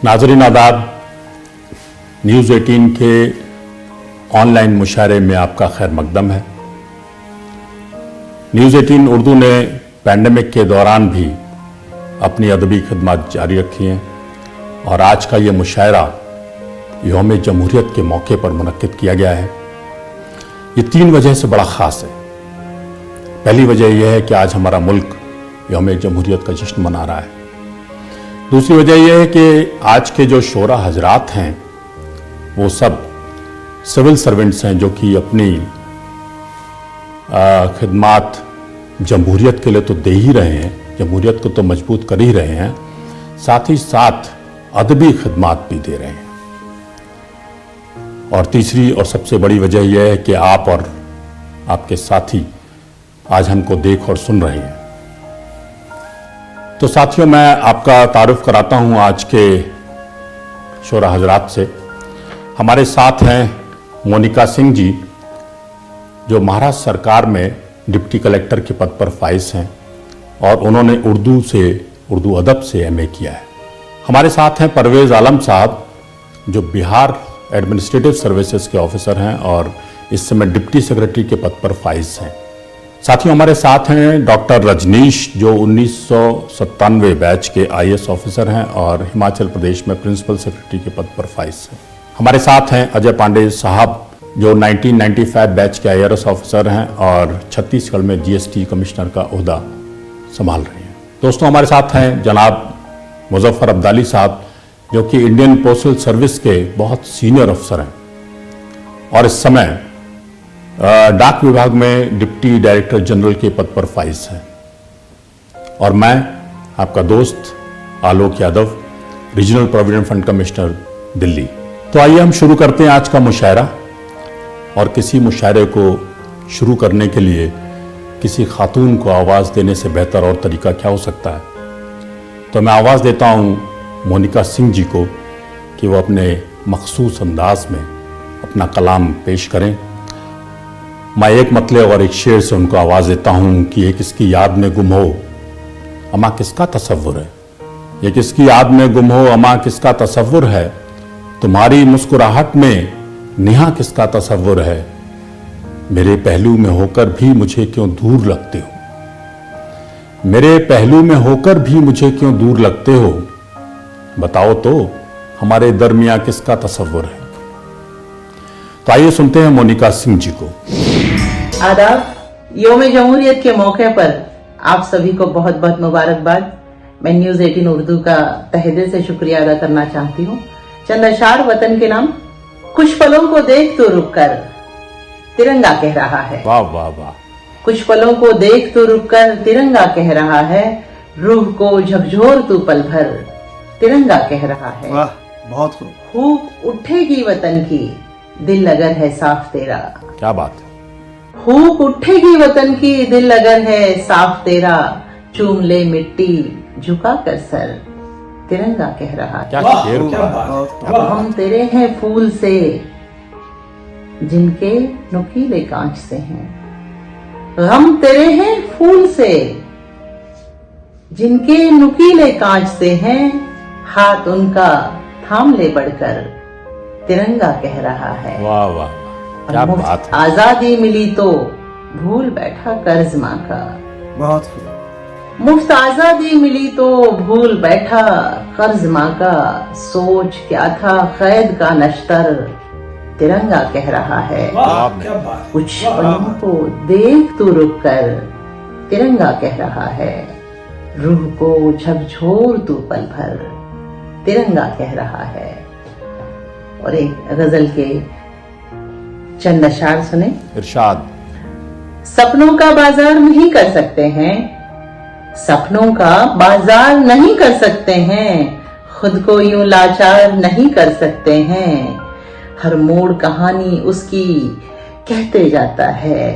नाज़रीन आदाब, न्यूज़ 18 के ऑनलाइन मुशायरे में आपका खैर मकदम है। न्यूज़ 18 उर्दू ने पैंडेमिक के दौरान भी अपनी अदबी खिदमत जारी रखी हैं और आज का ये मुशायरा यौम जमहूरियत के मौके पर मुनक्किद किया गया है। ये 3 वजह से बड़ा ख़ास है। पहली वजह यह है कि आज हमारा मुल्क यौम जमहूरियत का जश्न मना रहा है। दूसरी वजह यह है कि आज के जो शोरा हजरात हैं वो सब सिविल सर्वेंट्स हैं जो कि अपनी खिदमत जमहूरियत के लिए तो दे ही रहे हैं, जमहूरियत को तो मजबूत कर ही रहे हैं, साथ ही साथ अदबी खिदमत भी दे रहे हैं। और तीसरी और सबसे बड़ी वजह यह है कि आप और आपके साथी आज हमको देख और सुन रहे हैं। तो साथियों, मैं आपका तारुफ कराता हूं आज के शोरा हजरात से। हमारे साथ हैं मोनिका सिंह जी, जो महाराष्ट्र सरकार में डिप्टी कलेक्टर के पद पर फाइज हैं और उन्होंने उर्दू अदब से MA किया है। हमारे साथ हैं परवेज आलम साहब, जो बिहार एडमिनिस्ट्रेटिव सर्विसेज के ऑफिसर हैं और इस समय डिप्टी सेक्रेटरी के पद पर फाइज हैं। साथियों, हमारे साथ हैं डॉक्टर रजनीश, जो 1997 बैच के IAS ऑफिसर हैं और हिमाचल प्रदेश में प्रिंसिपल सेक्रेटरी के पद पर फाइज हैं। हमारे साथ हैं अजय पांडे साहब, जो 1995 बैच के IRS ऑफिसर हैं और छत्तीसगढ़ में GST कमिश्नर का ओहदा संभाल रहे हैं। दोस्तों, हमारे साथ हैं जनाब मुजफ्फर अब्दाली साहब, जो कि इंडियन पोस्टल सर्विस के बहुत सीनियर अफसर हैं और इस समय डाक विभाग में डिप्टी डायरेक्टर जनरल के पद पर फाइज है। और मैं आपका दोस्त Alok Yadav, regional provident fund commissioner, Delhi. तो आइए हम शुरू करते हैं आज का मुशायरा। और किसी मुशायरे को शुरू करने के लिए किसी खातून को आवाज़ देने से बेहतर और तरीका क्या हो सकता है। तो मैं आवाज़ देता हूँ मोनिका सिंह जी को कि वो अपने मखसूस अंदाज में अपना कलाम पेश करें। मैं एक मतले और एक शेर से उनको आवाज़ देता हूँ कि एक इसकी याद में गुम हो अमा किसका तसव्वुर है, ये किसकी याद में गुम हो अमा किसका तसव्वुर है, तुम्हारी मुस्कुराहट में नेहा किसका तसव्वुर है, मेरे पहलू में होकर भी मुझे क्यों दूर लगते हो, मेरे पहलू में होकर भी मुझे क्यों दूर लगते हो, बताओ तो हमारे दरमियां किसका तसव्वुर है। तो आइए सुनते हैं मोनिका सिंह जी को। आदाब। यौम जमहूरियत के मौके पर आप सभी को बहुत बहुत मुबारकबाद। मैं न्यूज़ 18 उर्दू का तहे दिल से शुक्रिया अदा करना चाहती हूँ। चंद अशार वतन के नाम। कुछ पलों को देख तो रुक कर तिरंगा कह रहा है। वाह वाह वाह। कुछ पलों को देख तो रुक कर तिरंगा कह रहा है, रूह को झकझोर तू पल भर तिरंगा कह रहा है। वाह, बहुत खूब। फूक उठेगी वतन की, दिल अगर है साफ तेरा। क्या बात है। फूक उठेगी वतन की, दिल अगर है साफ तेरा, चूम ले मिट्टी झुका कर सर तिरंगा कह रहा है। क्या शेर, हम तेरे हैं फूल से जिनके नुकीले कांच से हैं, हम तेरे हैं फूल से जिनके नुकीले कांच से हैं, हाथ उनका थाम ले बढ़कर तिरंगा कह रहा है। वाह वाह, क्या बात है। आजादी मिली तो भूल बैठा कर्ज माँ का। बहुत खूब। मुफ्त आजादी मिली तो भूल बैठा कर्ज माँ का, सोच क्या था कैद का नश्तर तिरंगा कह रहा है। कुछ पलों को देख तो रुक कर तिरंगा कह रहा है, रूह को झकझोर तू पल भर तिरंगा कह रहा है। और एक गजल के चंद अशार सुने। इरशाद। सपनों का बाजार नहीं कर सकते हैं, सपनों का बाजार नहीं कर सकते हैं, खुद को यूं लाचार नहीं कर सकते हैं, हर मोड़ कहानी उसकी कहते जाता है,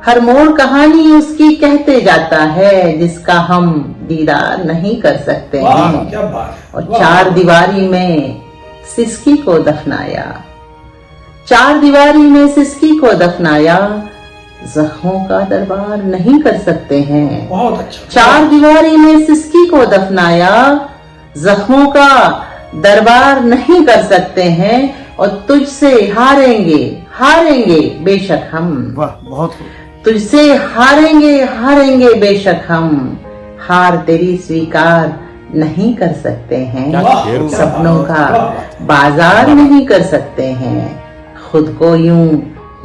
हर मोड़ कहानी उसकी कहते जाता है, जिसका हम दीदार नहीं कर सकते हैं। और चार दीवारी में सिसकी को दफनाया, चार दीवारी में सिसकी को दफनाया, जख्मों का दरबार नहीं कर सकते हैं। बहुत अच्छा। चार दीवारी में सिसकी को दफनाया, जख्मों का दरबार नहीं कर सकते हैं और तुझसे हारेंगे हारेंगे बेशक हम। वाह बहुत खूब। तुझसे हारेंगे हारेंगे बेशक हम, हार तेरी स्वीकार नहीं कर सकते हैं। क्या शेर, क्या सपनों का बाजार नहीं कर सकते हैं, खुद को यूं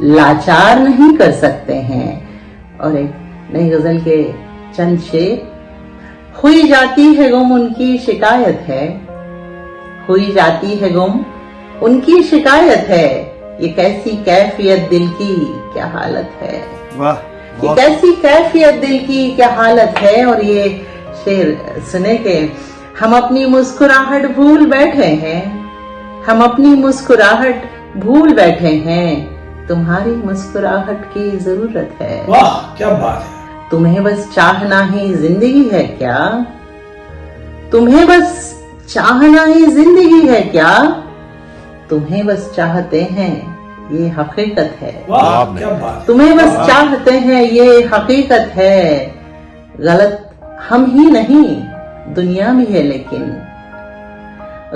लाचार नहीं कर सकते हैं। और एक नई गजल के चंद शेर। हुई जाती है गुम उनकी शिकायत है, हुई जाती है गुम उनकी शिकायत है, ये कैसी कैफियत दिल की क्या हालत है। वाह ये बहुत कैसी कैफियत दिल की क्या हालत है। और ये शेर सुने के हम अपनी मुस्कुराहट भूल बैठे हैं, हम अपनी मुस्कुराहट भूल बैठे हैं, तुम्हारी मुस्कुराहट की जरूरत है। वाह क्या बात है। तुम्हें बस चाहना ही जिंदगी है क्या, तुम्हें बस चाहना ही जिंदगी है क्या, तुम्हें बस चाहते हैं ये हकीकत है। वाह क्या बात है। तुम्हें बस चाहते हैं ये हकीकत है। गलत हम ही नहीं दुनिया भी है लेकिन,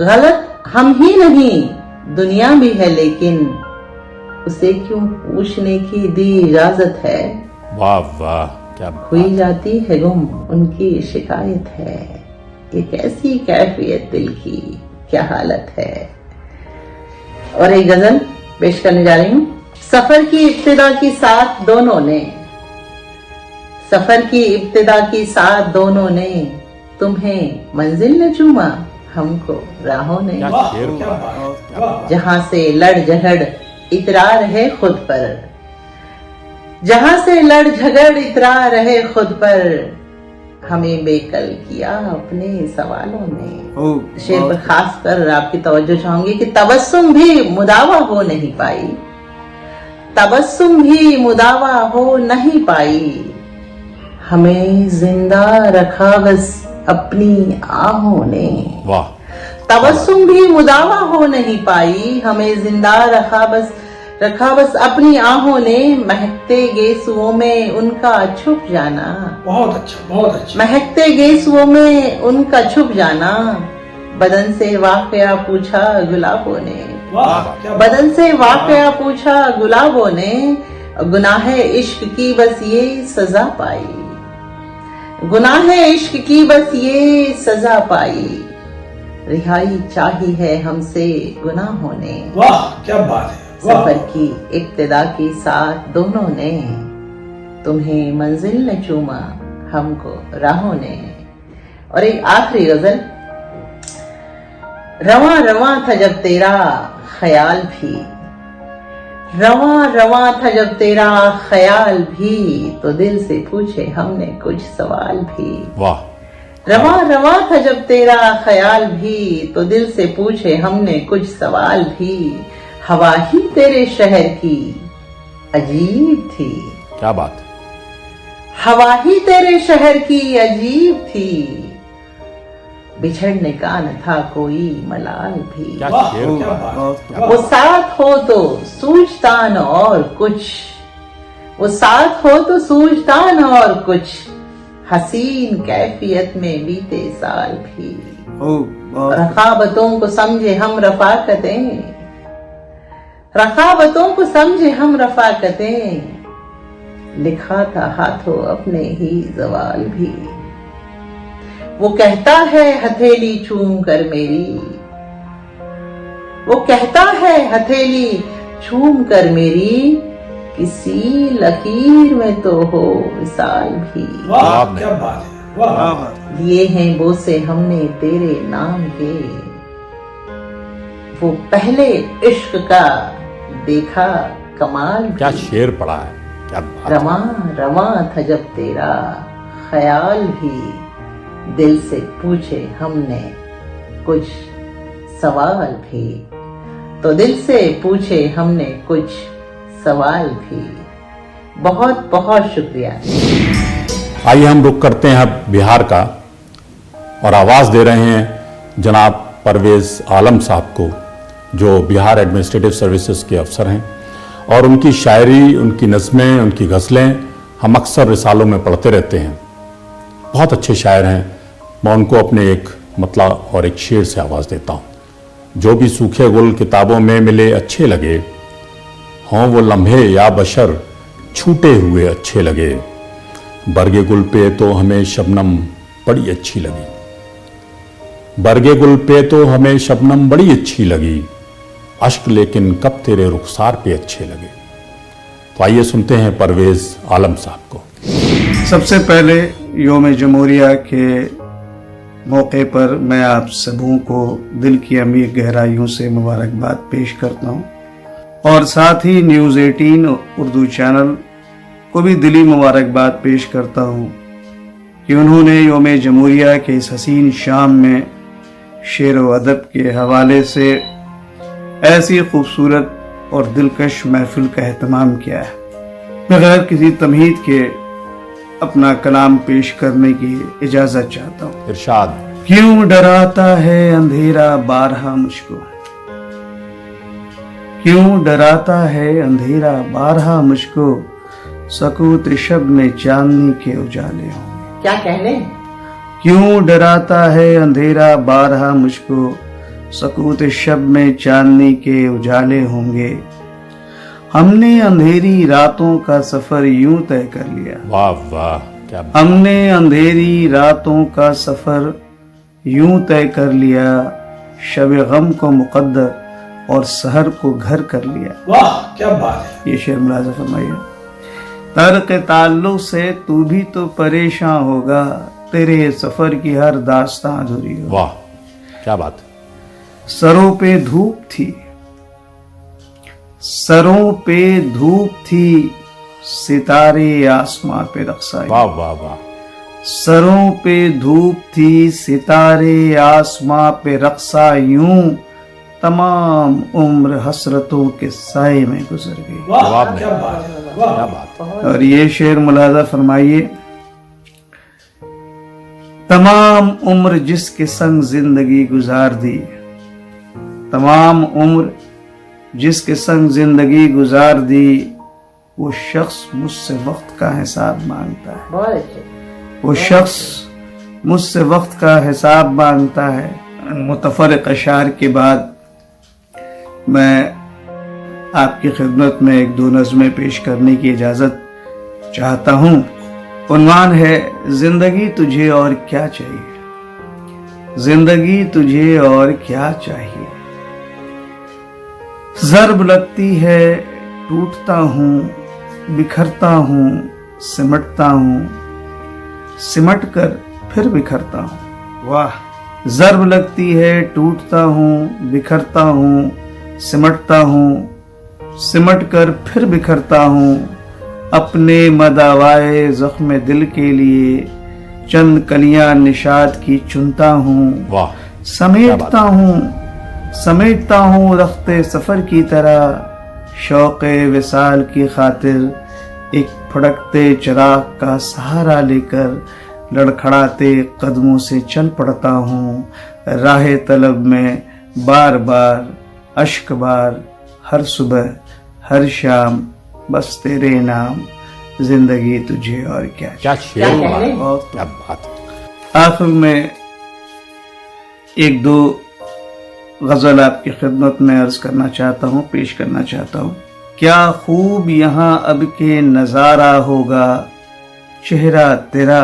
गलत हम ही नहीं दुनिया भी है लेकिन, उसे क्यों पूछने की दी इजाजत है। वाह वाह क्या बात। हुई जाती है गुम उनकी शिकायत है, ये कैसी कैफियत दिल की क्या हालत है। और एक गजल पेश करने जा रही हूँ। सफर की इब्तिदा की साथ दोनों ने, सफर की इब्तिदा की साथ दोनों ने, तुम्हें मंजिल ने चूमा हमको राहों ने। क्या वाह शेर, क्या बात है। वाह जहां से लड़ झगड़ इतरार है खुद पर, जहां से लड़ झगड़ इतरार है खुद पर, हमें बेकल किया अपने सवालों ने। शेर पर खास कर आपकी तवज्जो चाहूंगी कि तबस्सुम भी मुदावा हो नहीं पाई, तबस्सुम भी मुदावा हो नहीं पाई, हमें जिंदा रखा बस अपनी आहों ने। वाह तबस्सुम भी मुदावा हो नहीं पाई, हमें जिंदा रखा बस अपनी आहों ने। महकते गेसुओं में उनका छुप जाना, बहुत अच्छा बहुत अच्छा। महकते गेसुओं में उनका छुप जाना, बदन से वाकया पूछा गुलाबों ने। वाह क्या बात बदन से वाकया पूछा गुलाबों ने, गुनाह इश्क की बस ये सजा पाई, गुनाह इश्क की बस ये सजा पाई, रिहाई चाही है हमसे गुनाहों ने। वाह क्या बात है। वाह सफर की इब्तिदा की साथ दोनों ने, तुम्हें मंजिल ने चूमा हमको राहों ने। और एक आखिरी गजल। रवा रवा था जब तेरा ख्याल भी, रवा रवा था जब तेरा ख्याल भी, तो दिल से पूछे हमने कुछ सवाल भी। वाह रवा रवा था जब तेरा ख्याल भी, तो दिल से पूछे हमने कुछ सवाल भी, हवा ही तेरे शहर की अजीब थी। क्या बात। हवा ही तेरे शहर की अजीब थी, बिछड़ने का न था कोई मलाल भी। क्या वाह शेर, क्या बात है। वो साथ हो तो सूझता न और कुछ, वो साथ हो तो सूझता न और कुछ, हसीन कैफियत में बीते साल भी। रखाबतों को समझे हम रफाकतें, रखाबतों को समझे हम रफाकतें, लिखा था हाथों अपने ही जवाल भी। वो कहता है हथेली चूम कर मेरी, वो कहता है हथेली चूम कर मेरी, किसी लकीर में तो हो विसाल भी। वाह क्या बात है। वाह लिए हैं बोसे हमने तेरे नाम के, वो पहले इश्क का देखा कमाल भी। क्या शेर पड़ा है, क्या बात। रमा रमा था जब तेरा ख्याल भी, दिल से पूछे हमने कुछ सवाल भी, तो दिल से पूछे हमने कुछ सवाल भी। बहुत बहुत शुक्रिया। आइए हम रुक करते हैं अब बिहार का और आवाज़ दे रहे हैं जनाब परवेज़ आलम साहब को, जो बिहार एडमिनिस्ट्रेटिव सर्विसेज के अफसर हैं, और उनकी शायरी, उनकी नज़में, उनकी गज़लें हम अक्सर रिसालों में पढ़ते रहते हैं। बहुत अच्छे शायर हैं। मैं उनको अपने एक मतला और एक शेर से आवाज़ देता हूँ। जो भी सूखे गुल किताबों में मिले अच्छे लगे, हों वो लम्हे या बशर छूटे हुए अच्छे लगे। बरगे गुल पे तो हमें शबनम बड़ी अच्छी लगी, बरगे गुल पे तो हमें शबनम बड़ी अच्छी लगी, अश्क लेकिन कब तेरे रुखसार पे अच्छे लगे। तो आइए सुनते हैं परवेज आलम साहब को। सबसे पहले योम जमहूरिया के मौके पर मैं आप सबों को दिल की अमीर गहराइयों से मुबारकबाद पेश करता हूँ और साथ ही न्यूज़ 18 उर्दू चैनल को भी दिली मुबारकबाद पेश करता हूँ कि उन्होंने योम जमहूरिया के इस हसीन शाम में शेर व अदब के हवाले से ऐसी खूबसूरत और दिलकश महफिल का एहतमाम किया है। बगैर किसी तमहीद के अपना कलाम पेश करने की इजाजत चाहता हूँ। इरशाद। क्यों डराता है अंधेरा बारहा मुझको, क्यों डराता है अंधेरा बारहा मुझको, सकूत शब में चांदनी के उजाले होंगे। क्या कहने? क्यों डराता है अंधेरा बारहा मुझको, सकूत शब में चांदनी के उजाले होंगे। हमने अंधेरी रातों का सफर यूं तय कर लिया। वाह वाह, क्या बात। हमने अंधेरी रातों का सफर यूं तय कर लिया, शब गम को मुकद्दर और सहर को घर कर लिया। वाह क्या बात है। ये शेर मुलाज़ा फरमाइए। तर्क ताल्लुक से तू भी तो परेशान होगा, तेरे सफर की हर दास्तां अधूरी होगी। वाह क्या बात। सरों पे धूप थी, सरों पे धूप थी, सितारे आसमां पे रक्साई। वाह वाह वाह। सरों पे धूप थी, सितारे आसमां पे रक्सा यूं, तमाम उम्र हसरतों के साए में गुजर गई। वाह क्या बात है। वाह क्या बात। और ये शेर मुलाजा फरमाइए। तमाम उम्र जिसके संग जिंदगी गुजार दी, तमाम उम्र जिसके संग जिंदगी गुजार दी, वो शख्स मुझसे वक्त का हिसाब मांगता है। बहुत अच्छे। वो शख्स मुझसे वक्त का हिसाब मांगता है। मुतफरक अशार के बाद मैं आपकी खिदमत में एक दो नज़में पेश करने की इजाज़त चाहता हूँ। उन्वान है जिंदगी तुझे और क्या चाहिए, जिंदगी तुझे और क्या चाहिए। ज़र्ब लगती है टूटता हूँ, बिखरता हूँ, सिमटता हूँ, सिमट कर फिर बिखरता हूँ। वाह। ज़र्ब लगती है टूटता हूँ, बिखरता हूँ, सिमटता हूँ, सिमट कर फिर बिखरता हूँ। अपने मदावाए ज़ख्म दिल के लिए चंद कलियां निशात की चुनता हूँ। वाह। समेटता हूँ रख्ते सफर की तरह, शौक़े विसाल की खातिर एक फड़कते चिराग का सहारा लेकर लड़खड़ाते कदमों से चल पड़ता हूँ। राह तलब में बार बार अश्क बार, हर सुबह हर शाम बस तेरे नाम, जिंदगी तुझे और क्या। क्या शेर हुआ। बहुत क्या बात। आखिर में एक दो गजल आपकी खिदमत में अर्ज करना चाहता हूँ, पेश करना चाहता हूँ। क्या खूब यहाँ अब के नजारा होगा, चेहरा तेरा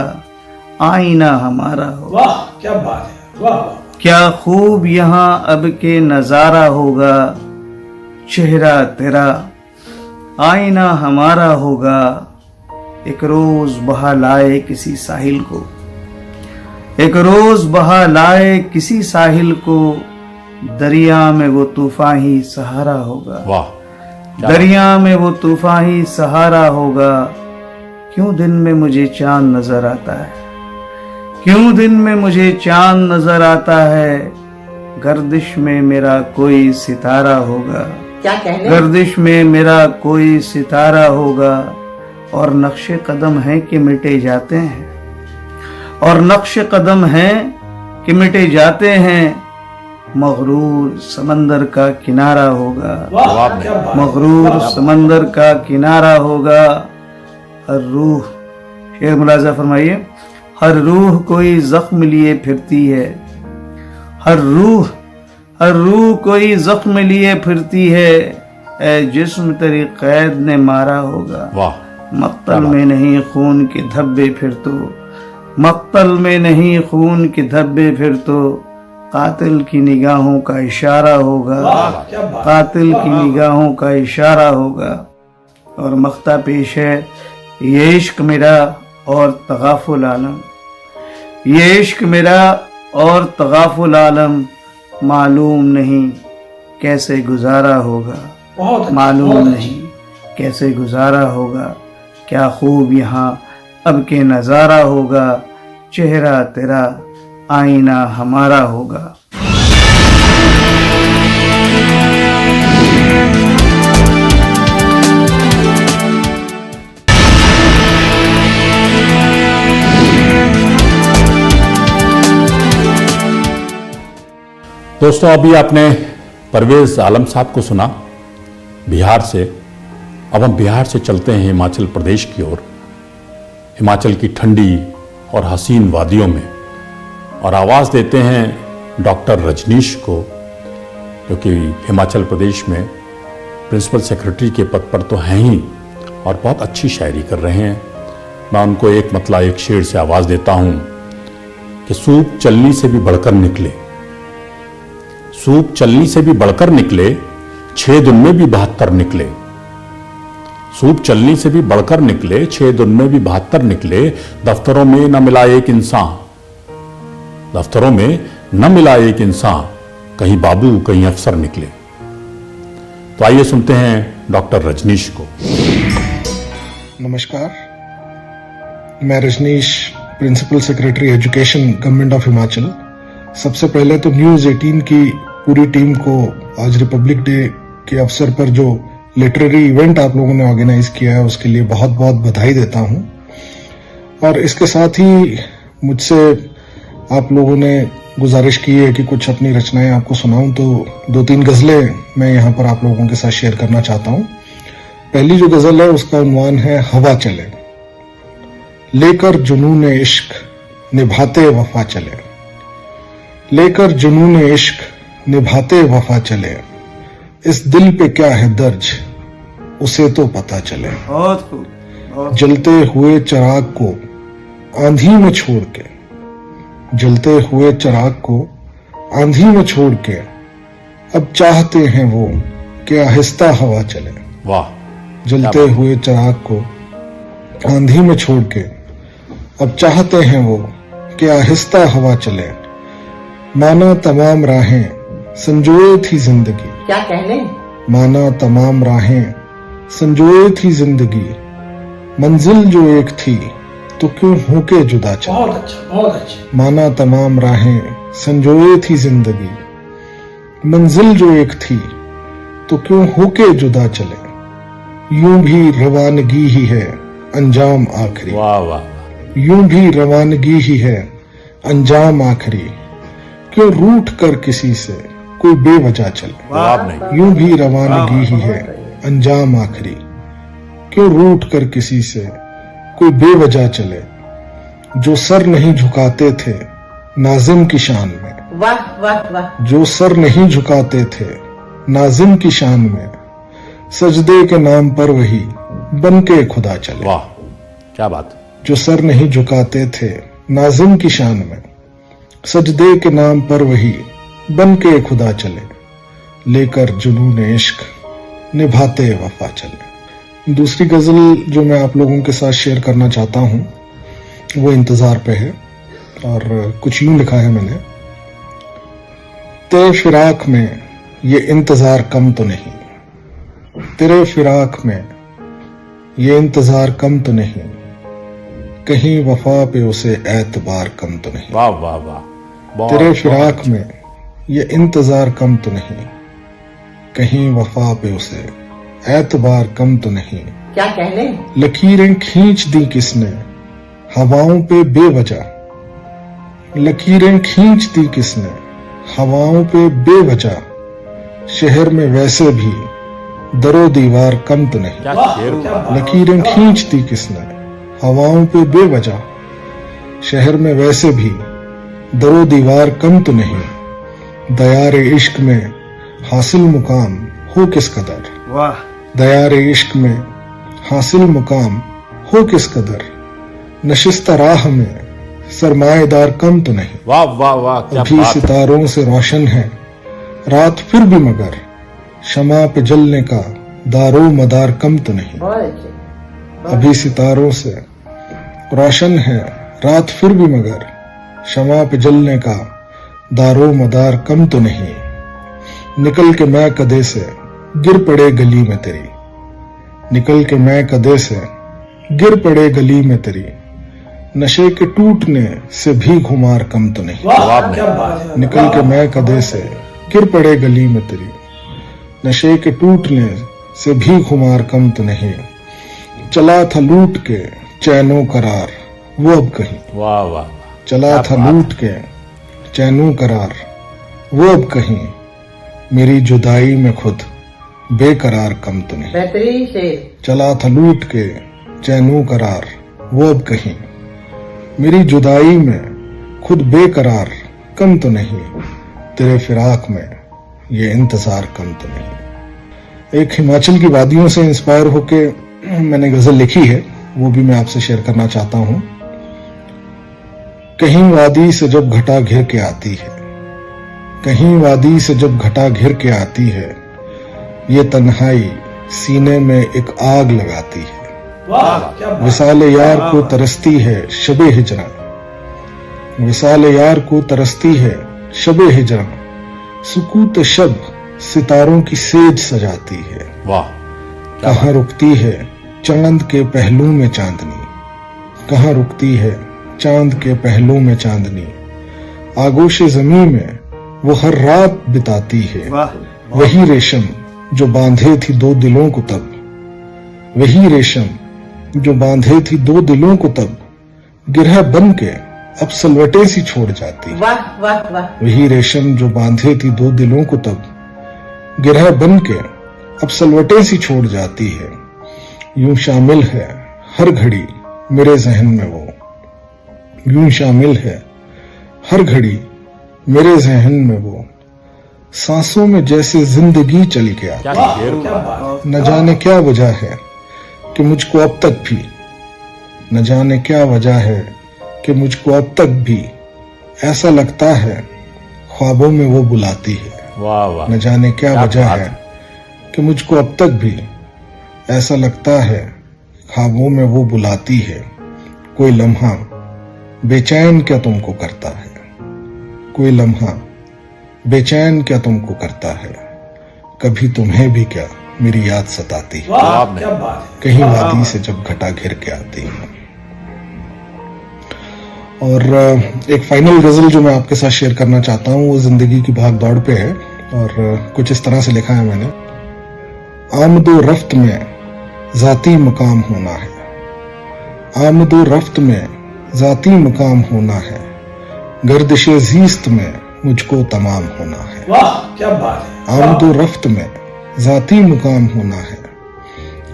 आईना हमारा होगा। वाह क्या बात है। वाह वाह। क्या खूब यहाँ अब के नजारा होगा, चेहरा तेरा आईना हमारा होगा। एक रोज बहा लाए किसी साहिल को, एक रोज बहा लाए किसी साहिल को, दरिया में वो तूफान ही सहारा होगा। वाह। दरिया में वो तूफान ही सहारा होगा। क्यों दिन में मुझे चांद नजर आता है, क्यों दिन में मुझे चांद नजर आता है, गर्दिश में मेरा कोई सितारा होगा। क्या कहने? गर्दिश में मेरा कोई सितारा होगा। और नक्शे कदम हैं कि मिटे जाते हैं, और नक्शे कदम हैं कि मिटे जाते हैं। मगरूर समंदर का किनारा होगा, वाह क्या बात है। मगरूर समंदर का किनारा होगा। हर रूह, शेर मुलाजा फरमाइए, हर रूह कोई जख्म लिए फिरती है, हर रूह हर रूह कोई जख्म लिए फिरती है, ऐ जिस्म तेरी कैद ने मारा होगा। वाह मक्तल में नहीं खून के धब्बे फिर तो, मक्तल में नहीं खून के धब्बे फिर तो, कातिल की निगाहों का इशारा होगा, क्या बात, कातिल की निगाहों का इशारा होगा। और मख्ता पेश है, ये इश्क मेरा और तगाफुल आलम, ये इश्क मेरा और तगाफुल आलम, मालूम नहीं कैसे गुजारा होगा, बहुत अच्छा, मालूम बहुत नहीं कैसे गुजारा होगा। क्या खूब यहाँ अब के नजारा होगा, चेहरा तेरा आईना हमारा होगा। दोस्तों, अभी आपने परवेज आलम साहब को सुना बिहार से। अब हम बिहार से चलते हैं हिमाचल प्रदेश की ओर, हिमाचल की ठंडी और हसीन वादियों में, और आवाज़ देते हैं डॉक्टर रजनीश को, जो कि हिमाचल प्रदेश में प्रिंसिपल सेक्रेटरी के पद पर तो हैं ही और बहुत अच्छी शायरी कर रहे हैं। मैं उनको एक मतलब एक शेर से आवाज़ देता हूँ कि सूप चलनी से भी बढ़कर निकले, सूप चलनी से भी बढ़कर निकले, 6 दिन में भी 72 निकले। सूप चलनी से भी बढ़कर निकले, 6 दिन में भी 72 निकले। दफ्तरों में न मिला एक इंसान, दफ्तरों में न मिला एक इंसान, कहीं बाबू कहीं अफसर निकले। तो आइए सुनते हैं डॉक्टर रजनीश को। नमस्कार, मैं Rajneesh, principal secretary education government of Himachal. सबसे पहले तो न्यूज़ 18 की पूरी टीम को आज रिपब्लिक डे के अवसर पर जो लिटरेरी इवेंट आप लोगों ने ऑर्गेनाइज किया है उसके लिए बहुत बहुत बधाई देता हूं। और इसके साथ ही मुझसे आप लोगों ने गुजारिश की है कि कुछ अपनी रचनाएं आपको सुनाऊं, तो 2-3 गज़लें मैं यहाँ पर आप लोगों के साथ शेयर करना चाहता हूं। पहली जो गज़ल है उसका उन्वान है हवा चले। लेकर जुनून इश्क निभाते वफा चले, लेकर जुनून इश्क निभाते वफा चले, इस दिल पे क्या है दर्ज उसे तो पता चले। बहुत खूब, बहुत जलते हुए चिराग को आंधी में छोड़ के, जलते हुए चिराग को आंधी में छोड़ के, अब चाहते हैं वो कि आहिस्ता हवा चले। वाह, जलते हुए चिराग को आंधी में छोड़ के, अब चाहते हैं वो कि आहिस्ता हवा चले। माना तमाम राहें संजोए थी जिंदगी, क्या कहने, माना तमाम राहें संजोए थी जिंदगी, मंजिल जो एक थी तो क्यों होके जुदा चले। बहुत अच्छा, बहुत अच्छा। माना तमाम राहें संजोए थी जिंदगी, मंजिल जो एक थी तो क्यों होके जुदा चले। यूं भी रवानगी ही है अंजाम आखिरी, वाह वाह, यूं भी रवानगी ही है अंजाम आखिरी, क्यों रूठ कर किसी से कोई बेवजह चले। जवाब नहीं। यूं भी रवानगी ही है अंजाम आखिरी, क्यों रूठ कर किसी से कोई बेवजह चले। जो सर नहीं झुकाते थे नाजिम की शान में, वाह वाह वाह, जो सर नहीं झुकाते थे नाजिम की शान में, सजदे के नाम पर वही बन के खुदा चले। वाह, क्या बात। जो सर नहीं झुकाते थे नाजिम की शान में, सजदे के नाम पर वही बन के खुदा चले, लेकर जुनून इश्क निभाते वफा चले। दूसरी गजल जो मैं आप लोगों के साथ शेयर करना चाहता हूं वो इंतजार पे है, और कुछ यूं लिखा है मैंने। तेरे फिराक में ये इंतजार कम तो नहीं, तेरे फिराक में ये इंतजार कम तो नहीं, कहीं वफा पे उसे एतबार कम तो नहीं। वाह वाह वाह, बहुत, तेरे बहुत फिराक अच्छा। में ये इंतजार कम तो नहीं, कहीं वफा पे उसे एतबार कम तो नहीं। क्या कहने, लकीरें खींच दी किसने हवाओं पे बेवजह, लकीरें खींच दी किसने हवाओं पे बेवजह, शहर में वैसे भी दरो दीवार कम तो नहीं। क्या शेर क्या हुआ। बात। लकीरें खींच दी किसने हवाओं पे बेवजह, शहर में वैसे भी दरो दीवार कम तो नहीं, दयारे इश्क में हासिल मुकाम हो किस कदर, वाह, दयारे इश्क में हासिल मुकाम हो किस कदर, नशिस्ता राह में सरमाएदार कम तो नहीं। वाह वाह वाह, क्या अभी बात है। सितारों से रोशन है रात फिर भी, मगर शमा पे जलने का दारो मदार कम तो नहीं। बहुत अच्छे। अभी सितारों से रोशन है रात फिर भी, मगर शमा पे जलने का दारो मदार कम तो नहीं। निकल के मैं कदे से गिर पड़े गली में तेरी, निकल के मैं कदे से गिर पड़े गली में तेरी, नशे के टूटने से भी खुमार कम तो नहीं। वाह क्या बात है। निकल के मैं कदे से गिर पड़े गली में तेरी, नशे के टूटने से भी खुमार कम तो नहीं। चला था लूट के चैनो करार वो अब कहीं, वाह वाह, चला क्या था बात लूट के चैनो करार वो अब कहीं, मेरी जुदाई में खुद बेकरार कम तो नहीं। बेहतरीन शेर। चला था लूट के चैनो करार वो अब कहीं, मेरी जुदाई में खुद बेकरार कम तो नहीं। तेरे फिराक में ये इंतजार कम तो नहीं। एक हिमाचल की वादियों से इंस्पायर होके मैंने गजल लिखी है, वो भी मैं आपसे शेयर करना चाहता हूं। कहीं वादी से जब घटा घिर के आती है, कहीं वादी से जब घटा घिर के आती है, ये तन्हाई सीने में एक आग लगाती है। वाह क्या बात। विसाल यार को तरसती है शबे हिजरा, विसाल यार को तरसती है शबे हिजरा, सुकूत शब सितारों की सेज सजाती है। वाह, कहाँ रुकती है चांद के पहलू में चांदनी, कहाँ रुकती है चांद के पहलू में चांदनी, आगोश जमी में वो हर रात बिताती है। वाह, वही रेशम जो बांधे थी दो दिलों को तब, वही रेशम जो बांधे थी दो दिलों को तब, गिरह बन के अब सलवटे सी छोड़ जाती है। वाह वाह वाह। वही रेशम जो बांधे थी दो दिलों को तब, गिरह बन के अब सलवटे सी छोड़ जाती है। यूं शामिल है हर घड़ी मेरे जहन में वो, यूं शामिल है हर घड़ी मेरे जहन में वो, सांसों में जैसे जिंदगी चली के आती। क्या वाह शेर, क्या बात। न जाने क्या वजह है कि मुझको अब तक भी, न जाने क्या वजह है कि मुझको अब तक भी ऐसा लगता है ख्वाबों में वो बुलाती है। वाह वाह, न जाने क्या क्या वजह बात है कि मुझको अब तक भी ऐसा लगता है ख्वाबों में वो बुलाती है। कोई लम्हा बेचैन क्या तुमको करता है, कोई लम्हा बेचैन क्या तुमको करता है, कभी तुम्हें भी क्या मेरी याद सताती है। वाह क्या बात है। कहीं वादी से जब घटा घिर के आती है। और एक फाइनल गजल जो मैं आपके साथ शेयर करना चाहता हूँ वो जिंदगी की भाग दौड़ पे है और कुछ इस तरह से लिखा है मैंने। आमदो रफ्त में जाती मकाम होना है, आमदो रफ्त में जाती मकाम होना है, गर्दिशे जीस्त में मुझको तमाम होना है। वाह क्या बात है। आमदो रफ्त में जाती मुकाम होना है,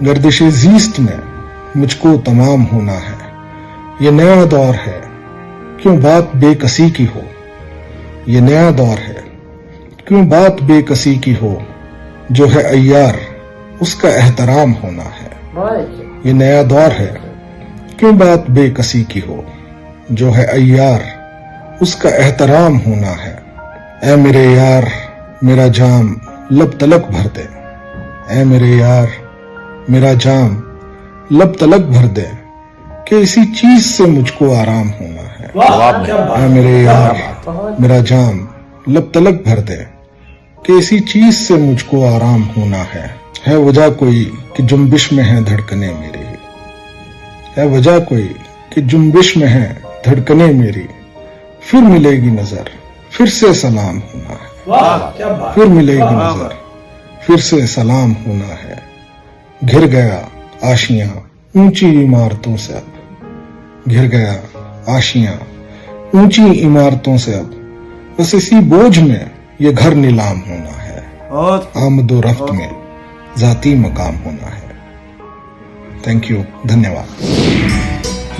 गर्दिशे जीस्त में मुझको तमाम होना है। ये नया दौर है क्यों बात बेकसी की हो, ये नया दौर है क्यों बात बेकसी की हो, जो है अय्यार उसका एहतराम होना है। बहुत अच्छे। ये नया दौर है क्यों बात बेकसी की हो, जो है अय्यार उसका एहतराम होना है। ऐ मेरे यार मेरा जाम लब तलक भर दे, ऐ मेरे यार मेरा जाम लब तलक भर दे, कि इसी चीज से मुझको आराम होना है। वाह क्या ऐ बात मेरे है। यार मेरा जाम लब तलक भर दे, कि इसी चीज से मुझको आराम होना है वजह कोई कि जुम्बिश में है धड़कने मेरी, है वजह कोई कि जुम्बिश में है धड़कने मेरी, फिर मिलेगी नजर फिर से सलाम होना है, वाह क्या बात। फिर मिलेगी नजर फिर से सलाम होना है। घिर गया आशियां ऊंची इमारतों से अब, घिर गया आशियां ऊंची इमारतों से अब, बस इसी बोझ में ये घर नीलाम होना है। बहुत आमदो रफ्त में जाती मकाम होना है। थैंक यू, धन्यवाद।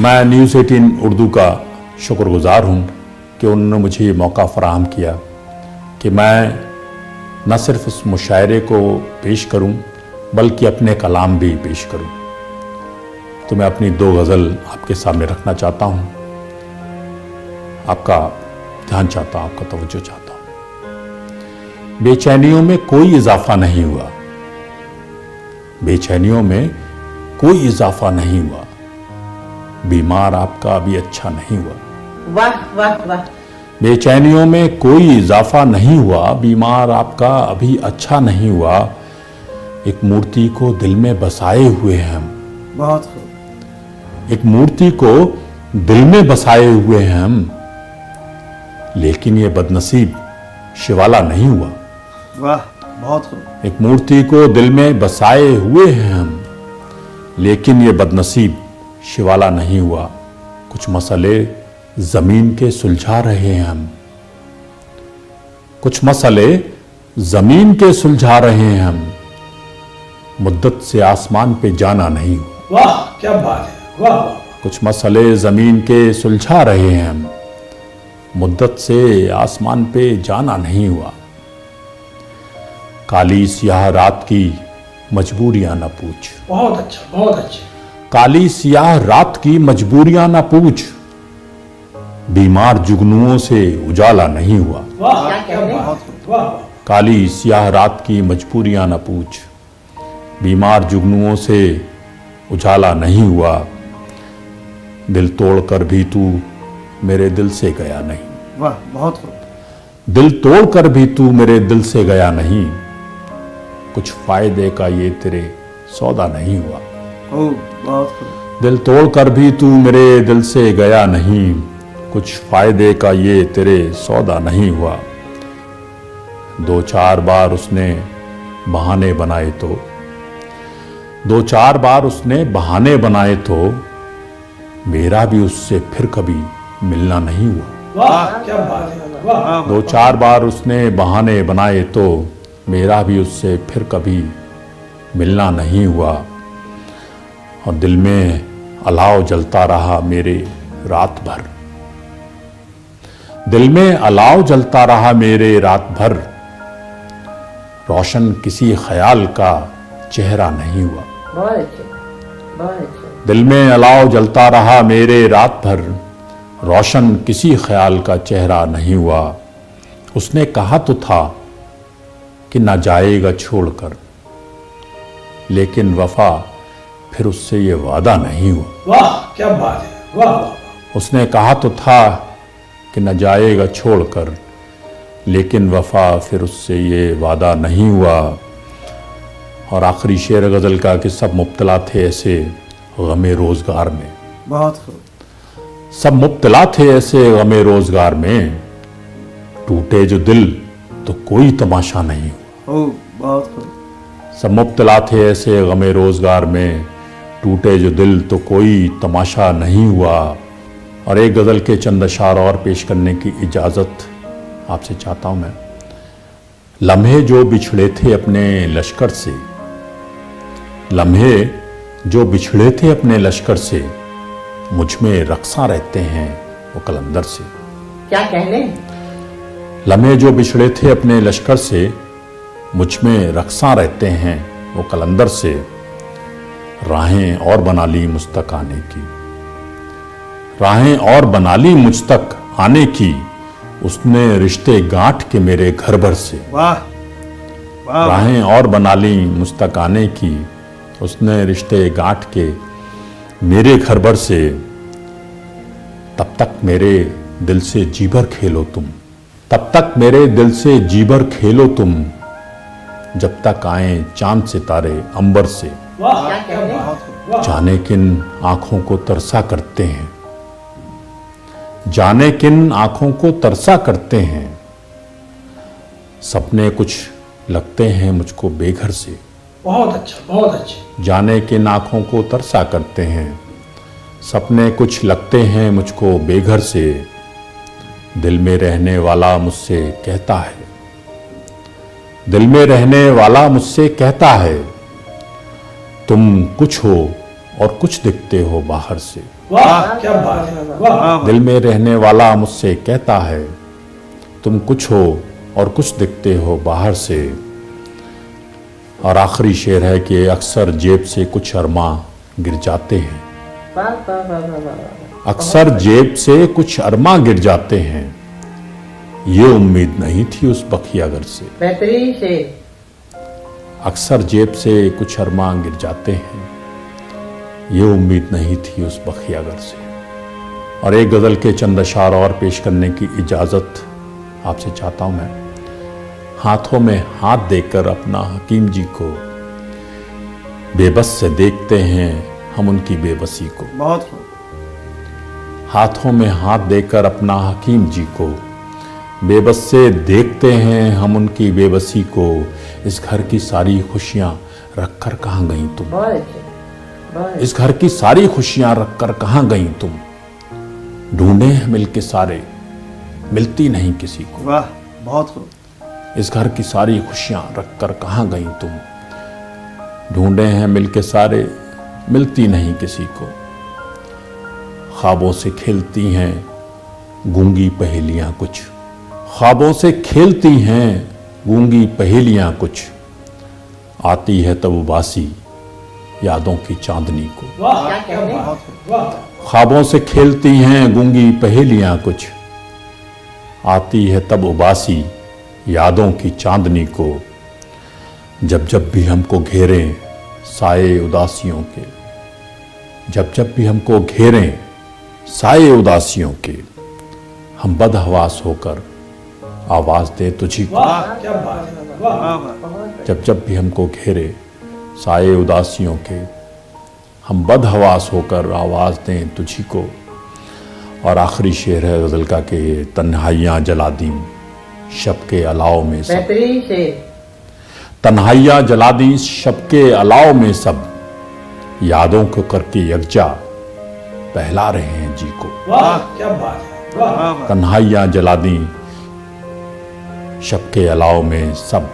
मैं न्यूज़ 18 उर्दू का शुक्रगुजार हूँ कि उन्होंने मुझे ये मौका फराहम किया कि मैं न सिर्फ उस मुशायरे को पेश करूं बल्कि अपने कलाम भी पेश करूं। तो मैं अपनी 2 गज़ल आपके सामने रखना चाहता हूं, आपका ध्यान चाहता हूं, आपका तवज्जो चाहता हूं। बेचैनियों में कोई इजाफा नहीं हुआ, बेचैनियों में कोई इजाफा नहीं हुआ, बीमार आपका अभी अच्छा नहीं हुआ। वाह वाह वाह। बेचैनियों में कोई इजाफा नहीं हुआ, बीमार आपका अभी अच्छा नहीं हुआ। एक मूर्ति को दिल में बसाए हुए हैं हम, बहुत खूब। एक मूर्ति को दिल में बसाए हुए हैं हम, लेकिन ये बदनसीब शिवाला नहीं हुआ। वाह, बहुत खूब। एक मूर्ति को दिल में बसाए हुए हैं हम, लेकिन ये बदनसीब शिवाला नहीं हुआ। कुछ मसले जमीन के सुलझा रहे हैं हम, कुछ मसले जमीन के सुलझा रहे हैं हम, मुद्दत से आसमान पे जाना नहीं हुआ। वाह क्या बात है, वाह वाह। कुछ मसले जमीन के सुलझा रहे हैं हम, मुद्दत से आसमान पे जाना नहीं हुआ। काली स्याह रात की मजबूरियां न पूछ, बहुत अच्छा, बहुत अच्छा। काली स्याह रात की मजबूरियां न पूछ, बीमार जुगनुओं से उजाला नहीं हुआ। वाह क्या क्या कह रहे हैं? बात है, वाह वाह। काली स्याह रात की मजबूरियां न पूछ, बीमार जुगनुओं से उजाला नहीं हुआ। दिल तोड़कर भी तू मेरे दिल से गया नहीं, वाह, बहुत खूब। दिल तोड़कर भी तू मेरे दिल से गया नहीं। कुछ फायदे का ये तेरे सौदा नहीं हुआ। खूब, बहुत खूब। दिल तोड़कर भी तू मेरे दिल से गया नहीं, कुछ फायदे का ये तेरे सौदा नहीं हुआ। 2-4 बार उसने बहाने बनाए तो, 2-4 बार उसने बहाने बनाए तो, मेरा भी उससे फिर कभी मिलना नहीं हुआ। वाह क्या बात है, वाह। 2-4 बार उसने बहाने बनाए तो, मेरा भी उससे फिर कभी मिलना नहीं हुआ। और दिल में अलाव जलता रहा मेरे रात भर, दिल में अलाव जलता रहा मेरे रात भर। रोशन किसी ख्याल का चेहरा नहीं हुआ। बहुत अच्छे, बहुत अच्छे। दिल में अलाव जलता रहा मेरे रात भर, रोशन किसी ख्याल का चेहरा नहीं हुआ। उसने कहा तो था कि ना जाएगा छोड़कर, लेकिन वफा फिर उससे ये वादा नहीं हुआ। वाह क्या बात है, वाह वाह। उसने कहा तो था कि न जाएगा छोड़कर, लेकिन वफा फिर उससे ये वादा नहीं हुआ। और आखिरी शेर गज़ल का कि सब मुब्तला थे ऐसे गमे रोज़गार में, बहुत खूब। सब मुब्तला थे ऐसे गमे रोज़गार में, टूटे जो दिल तो कोई तमाशा नहीं हुआ। खूब, बहुत खूब। सब मुब्तला थे ऐसे गमे रोज़गार में, टूटे जो दिल तो कोई तमाशा नहीं हुआ। और एक गज़ल के चंद अशार और पेश करने की इजाज़त आपसे चाहता हूँ मैं। लम्हे जो बिछड़े थे अपने लश्कर से, लम्हे जो बिछड़े थे अपने लश्कर से, मुझ में रक्सा रहते हैं वो कलंदर से। क्या कह लें? लम्हे जो बिछड़े थे अपने लश्कर से, मुझ में रक्सा रहते हैं वो कलंदर से। राहें और बना ली मुझ तक आने की, राहें और बना ली मुझ तक आने की, उसने रिश्ते गांठ के मेरे घर भर से। वाह, वाह। राहें और बना ली मुझ तक आने की, उसने रिश्ते गांठ के मेरे घर भर से। तब तक मेरे दिल से जीभर खेलो तुम, तब तक मेरे दिल से जीभर खेलो तुम, जब तक आए चांद सितारे अंबर से। वाह क्या क्या कह रहे हैं? बात है, वाह। जाने किन आंखों को तरसा करते हैं, जाने किन आंखों को तरसा करते हैं, सपने कुछ लगते हैं मुझको बेघर से। बहुत अच्छा, बहुत अच्छा। जाने किन आंखों को तरसा करते हैं, सपने कुछ लगते हैं मुझको बेघर से। दिल में रहने वाला मुझसे कहता है, दिल में रहने वाला मुझसे कहता है, तुम कुछ हो और कुछ दिखते हो बाहर से। वाह क्या बात है, वाह। दिल में रहने वाला मुझसे कहता है, तुम कुछ हो और कुछ दिखते हो बाहर से। और आखिरी शेर है कि अक्सर जेब से कुछ अरमा गिर जाते हैं। वाह वाह वाह वाह वाह। अक्सर जेब से कुछ अरमा गिर जाते हैं, ये उम्मीद नहीं थी उस बखियागर से। बेहतरीन शेर। अक्सर जेब से कुछ अरमा गिर जाते हैं, ये उम्मीद नहीं थी उस बखियागर से। और एक गजल के चंद अशार और पेश करने की इजाजत आपसे चाहता हूं मैं। हाथों में हाथ देकर अपना हकीम जी को बेबस से देखते हैं हम उनकी बेबसी को। बहुत हाथों में हाथ देकर अपना हकीम जी को बेबस से देखते हैं हम उनकी बेबसी को। इस घर की सारी खुशियां रखकर कहाँ गई तुम? बहुत अच्छे, बहुत इस घर की सारी खुशियां रखकर कहाँ गई तुम? ढूंढे हैं मिलके सारे, मिलती नहीं किसी को। वाह, बहुत खूब। इस घर की सारी खुशियां रखकर कहाँ गई तुम? ढूंढे हैं मिलके सारे, मिलती नहीं किसी को। ख्वाबों से खेलती हैं गूंगी पहेलियां कुछ, ख्वाबों से खेलती हैं गूंगी पहेलियां कुछ। आती है तब उबासी यादों की चांदनी को। वाह क्या क्या कहने? बात है, वाह। ख्वाबों से खेलती हैं गूंगी पहेलियां कुछ। आती है तब उबासी यादों की चांदनी को। जब जब भी हमको घेरें साए उदासियों के, जब जब भी हमको घेरें साए उदासियों के, हम बदहवास होकर आवाज दे तुझी को। वाह क्या बात है, वाह। वाह वाह। जब जब भी हमको घेरे साए उदासियों के, हम बदहवास होकर आवाज दें तुझी को। और आखिरी शेर है गजल का कि तन्हाइयाँ जला दी शब के अलाव में सब। बेहतरीन शेर। तन्हाइयाँ जला दी शब के अलाव में सब, यादों को करके यकजा पहला रहे हैं जी को। वाह क्या बात है, वाह। वाह वाह। तन्हाइयाँ जला दी शब के अलाव में सब,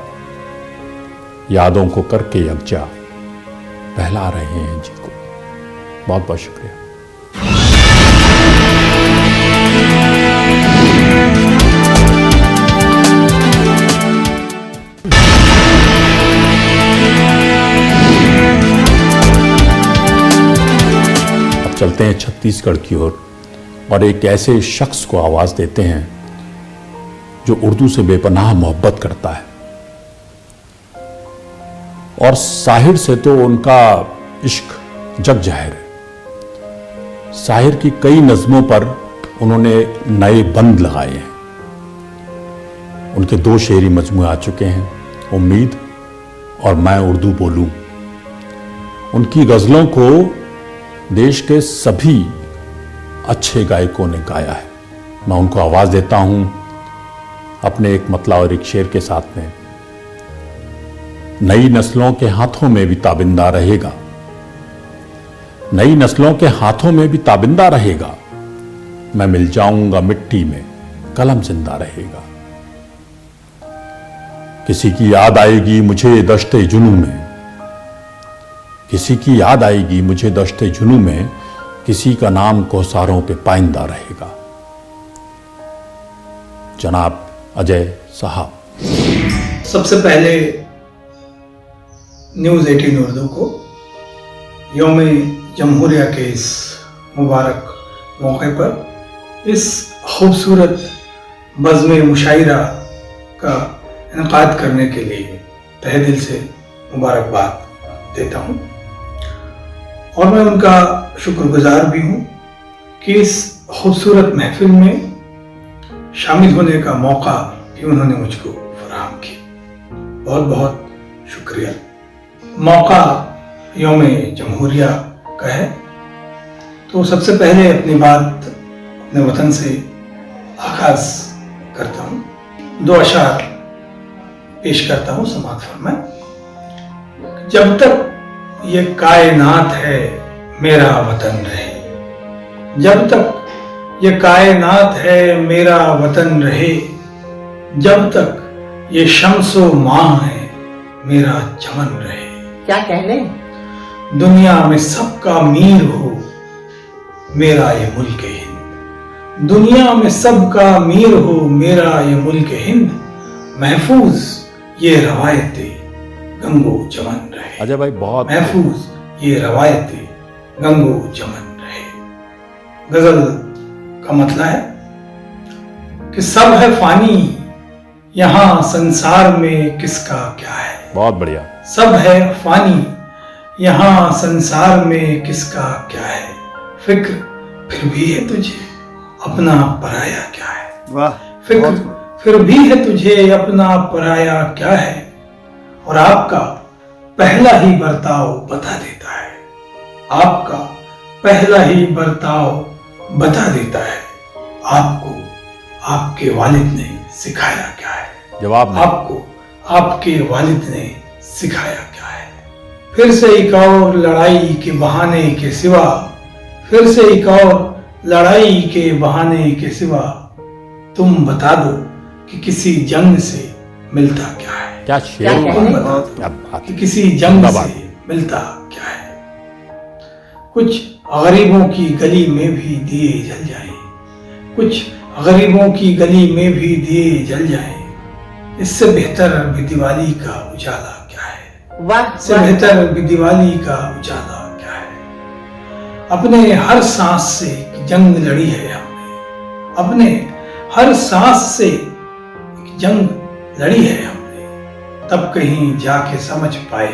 यादों को करके यकजा पहला रहे हैं जी को। बहुत बहुत शुक्रिया। अब चलते हैं छत्तीसगढ़ की ओर और एक ऐसे शख्स को आवाज देते हैं जो उर्दू से बेपनाह मोहब्बत करता है। और साहिर से तो उनका इश्क जग जाहिर है। साहिर की कई नज़मों पर उन्होंने नए बंद लगाए हैं। उनके 2 शेरी मजमूए आ चुके हैं, उम्मीद और मैं उर्दू बोलूं। उनकी गज़लों को देश के सभी अच्छे गायकों ने गाया है। मैं उनको आवाज़ देता हूं अपने एक मतला और एक शेर के साथ में। नई नस्लों के हाथों में भी ताबिंदा रहेगा, नई नस्लों के हाथों में भी ताबिंदा रहेगा। मैं मिल जाऊंगा मिट्टी में, कलम जिंदा रहेगा। किसी की याद आएगी मुझे दश्ते जुनू में, किसी की याद आएगी मुझे दश्ते जुनू में, किसी का नाम कोसारों पे पाइंदा रहेगा। जनाब अजय साहब। सबसे पहले न्यूज़ 18 उर्दू को यौम जमहूरिया के इस मुबारक मौके पर इस खूबसूरत बज़्म मुशायरा का इनेकाद करने के लिए तहे दिल से मुबारकबाद देता हूँ। और मैं उनका शुक्रगुजार भी हूँ कि इस खूबसूरत महफिल में शामिल होने का मौका भी उन्होंने मुझको फराहम किया। बहुत बहुत शुक्रिया। मौका यौम जमहूरिया का है, तो सबसे पहले अपनी बात अपने वतन से आगाज करता हूँ। 2 अशार पेश करता हूँ, समाअत फरमाएं। जब तक ये कायनात है मेरा वतन रहे, जब तक ये कायनात है मेरा वतन रहे, जब तक ये शम्सो माह है मेरा चमन रहे। क्या कहने? दुनिया में सबका मीर हो मेरा ये मुल्क हिंद, दुनिया में सबका मीर हो मेरा ये मुल्क हिंद। महफूज ये रवायतें गंगो जमन रहे। अजय भाई बहुत महफूज ये रवायतें गंगो जमन रहे। गजल का मतलब है कि सब है फानी, यहाँ संसार में किसका क्या है। बहुत बढ़िया। सब है फानी, यहाँ संसार में किसका क्या है। फिक्र फिर भी है तुझे, अपना पराया क्या है। वाह, फिक्र फिर भी है तुझे, अपना पराया क्या है। और आपका पहला ही बर्ताव बता देता है। आपका पहला ही बर्ताव बता देता है। आपको आपके वालिद ने सिखाया क्या है। जवाब नहीं। आपको आपके वालिद ने सिखाया क्या है। फिर से एक और लड़ाई के बहाने के सिवा, फिर से एक और लड़ाई के बहाने के सिवा, तुम बता दो कि किसी जंग से मिलता क्या है। क्या शेर क्या हुआ। कहने? क्या बात कि है। किसी जंग जिंदाबाद। से मिलता क्या है। कुछ गरीबों की गली में भी दिए जल जाएं, कुछ गरीबों की गली में भी दिए जल जाएं, इससे बेहतर भी दिवाली का उजाला क्या है। वाह इससे वाह। बेहतर भी दिवाली का उजाला क्या है। अपने हर सांस से एक जंग लड़ी है हमने, अपने हर सांस से एक जंग लड़ी है हमने, तब कहीं जाके समझ पाए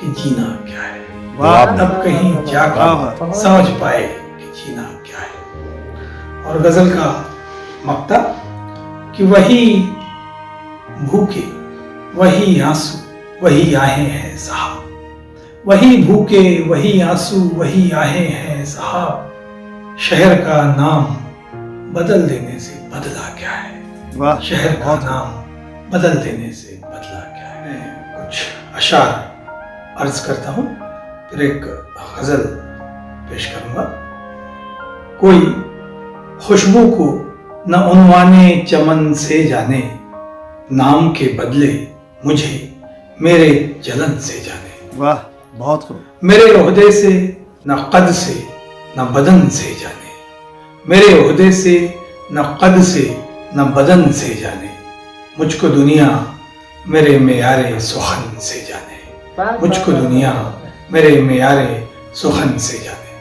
कि जीना क्या है। वाह, तब कहीं वाह, जाकर समझ पाए कि जीना क्या है। और गजल का मक्ता कि वही भूखे वही आंसू वही आहें हैं साहब, वही भूखे वही आंसू वही आहें हैं साहब। शहर का नाम बदल देने से बदला क्या है। वाह, शहर का नाम बदल देने से बदला क्या है। मैं कुछ अशार अर्ज करता हूं, फिर एक गजल पेश करूंगा। कोई खुशबू को न उन्वाने चमन से जाने, नाम के बदले मुझे मेरे जलन से जाने। वाह, बहुत खूब। मेरे ओहदे से न कद से न बदन से जाने, मेरे ओहदे से न कद से न बदन से जाने, मुझको दुनिया मेरे मेयारे सुखन से जाने, मुझको दुनिया मेरे मेयारे सुखन से जाने।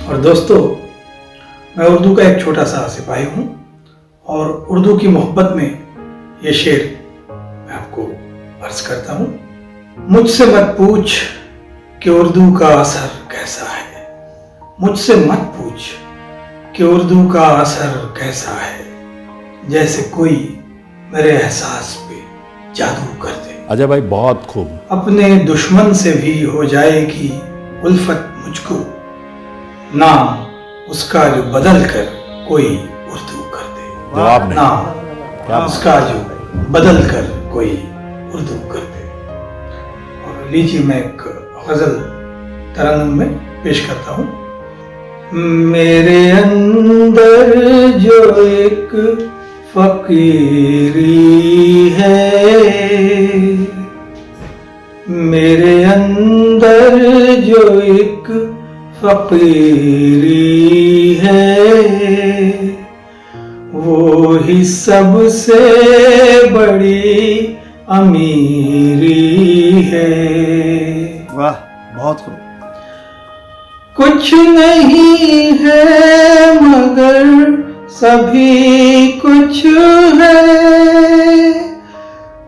और दोस्तों, मैं उर्दू का एक छोटा सा सिपाही हूं और उर्दू की मोहब्बत में ये शेर मैं आपको अर्ज करता हूं। मुझसे मत पूछ कि उर्दू का असर कैसा है, मुझसे मत पूछ कि उर्दू का असर कैसा है, जैसे कोई मेरे एहसास पे जादू कर दे। अजय भाई बहुत खूब। अपने दुश्मन से भी हो जाएगी उल्फत मुझको, नाम उसका जो बदल कर कोई उर्दू कर दे। जवाब नहीं। नाम क्या उसका जो बदल कर कोई उर्दू कर दे। और लीजिए मैं एक गजल तरन्नुम में पेश करता हूं। मेरे अंदर जो एक फकीरी है, मेरे अंदर जो एक फकीरी है, वो ही सबसे बड़ी अमीरी है। वाह, बहुत खूब। कुछ नहीं है मगर सभी कुछ है,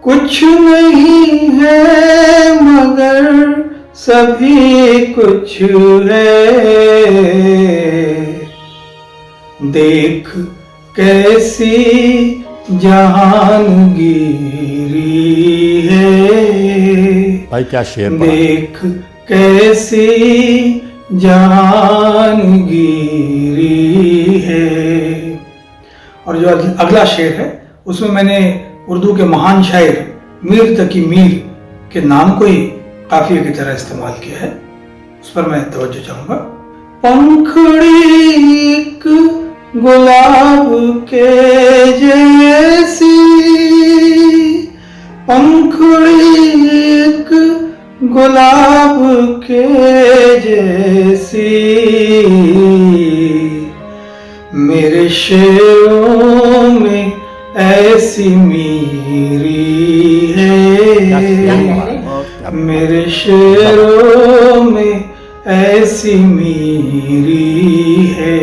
कुछ नहीं है मगर सभी कुछ है। देख कैसी जहानगीरी है, भाई क्या शेर पढ़ा। देख कैसी जहानगीरी है। और जो अगला शेर है उसमें मैंने उर्दू के महान शायर मीर तकी मीर के नाम को ही काफिये की तरह इस्तेमाल किया है, उस पर मैं तवज्जो चाहूंगा। पंखड़ी एक गुलाब के जैसी, पंखड़ी एक गुलाब के जैसी, मेरे शेरों में ऐसी मेरी है, मेरे शेरों में ऐसी मेरी है।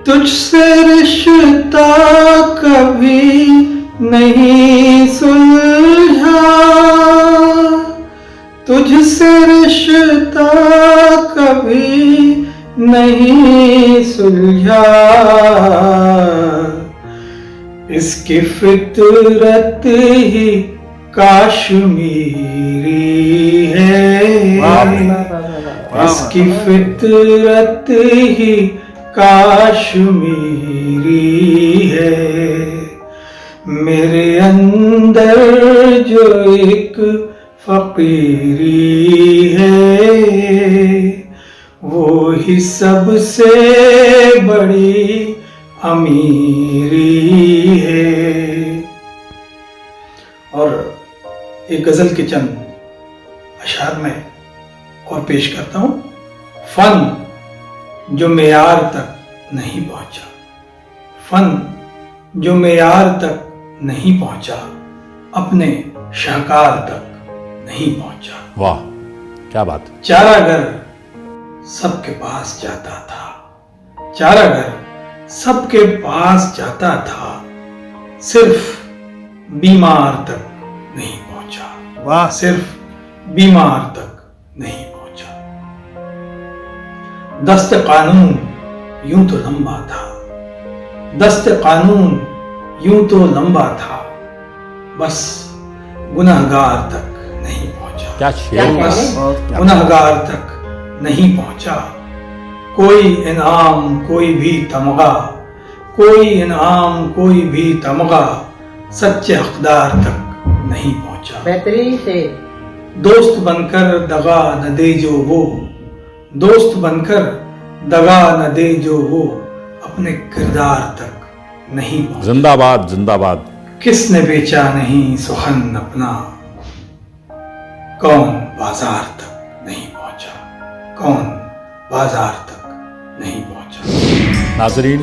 तुझसे रिश्ता कभी नहीं सुलझा, तुझसे रिश्ता कभी नहीं सुलझा, इसकी फितरत ही काश्मीरी है, इसकी फितरत ही काश्मीरी है। मेरे अंदर जो एक फकीरी है, वो ही सबसे बड़ी अमीरी है। और एक गजल के चंद अशार में और पेश करता हूं। फन जो मेयार तक नहीं पहुंचा, फन जो मेयार तक नहीं पहुंचा, अपने शाहकार तक नहीं पहुंचा। वाह, क्या बात। चारागर सबके पास जाता था, चारागर सबके पास जाता था, सिर्फ बीमार तक नहीं पहुंचा। वाह, सिर्फ बीमार तक नहीं पहुंचा। दस्त कानून यूं तो लंबा था, दस्त कानून यूं तो लंबा था, बस गुनहगार तक नहीं पहुंचा। क्या शेर, बस गुनहगार तक नहीं पहुंचा। कोई इनाम कोई भी तमगा, कोई इनाम कोई भी तमगा, सच्चे हकदार तक नहीं पहुंचा। बेहतरीन से दोस्त बनकर दगा न दे जो वो, दोस्त बनकर दगा न दे जो वो, अपने किरदार तक नहीं पहुंचा। जिंदाबाद जिंदाबाद। किसने बेचा नहीं सुखन अपना, कौन बाजार तक नहीं पहुंचा, कौन बाजार तक नहीं पहुंचा। नाजरीन,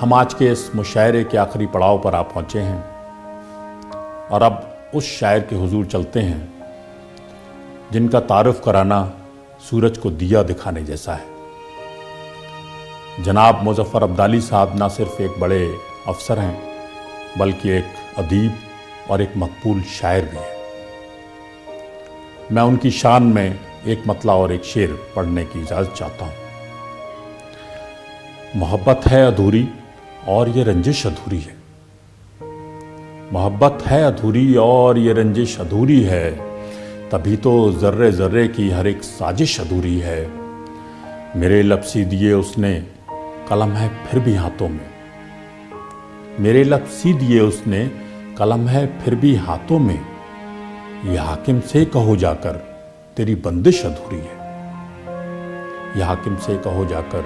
हम आज के इस मुशायरे के आखिरी पड़ाव पर आ पहुंचे हैं और अब उस शायर के हुजूर चलते हैं जिनका तारुफ कराना सूरज को दिया दिखाने जैसा है। जनाब मुजफ्फर अब्दाली साहब ना सिर्फ एक बड़े अफसर हैं बल्कि एक अदीब और एक मकबूल शायर भी हैं। मैं उनकी शान में एक मतला और एक शेर पढ़ने की इजाज़त चाहता हूँ। मोहब्बत है अधूरी और ये रंजिश अधूरी है, मोहब्बत है अधूरी और ये रंजिश अधूरी है, तभी तो ज़र्रे ज़र्रे की हर एक साजिश अधूरी है। मेरे लब सी दिए उसने कलम है फिर भी हाथों में, मेरे लब सी दिए उसने कलम है फिर भी हाथों में, ये हाकिम से कहो जाकर तेरी बंदिश अधूरी है, ये हाकिम से कहो जाकर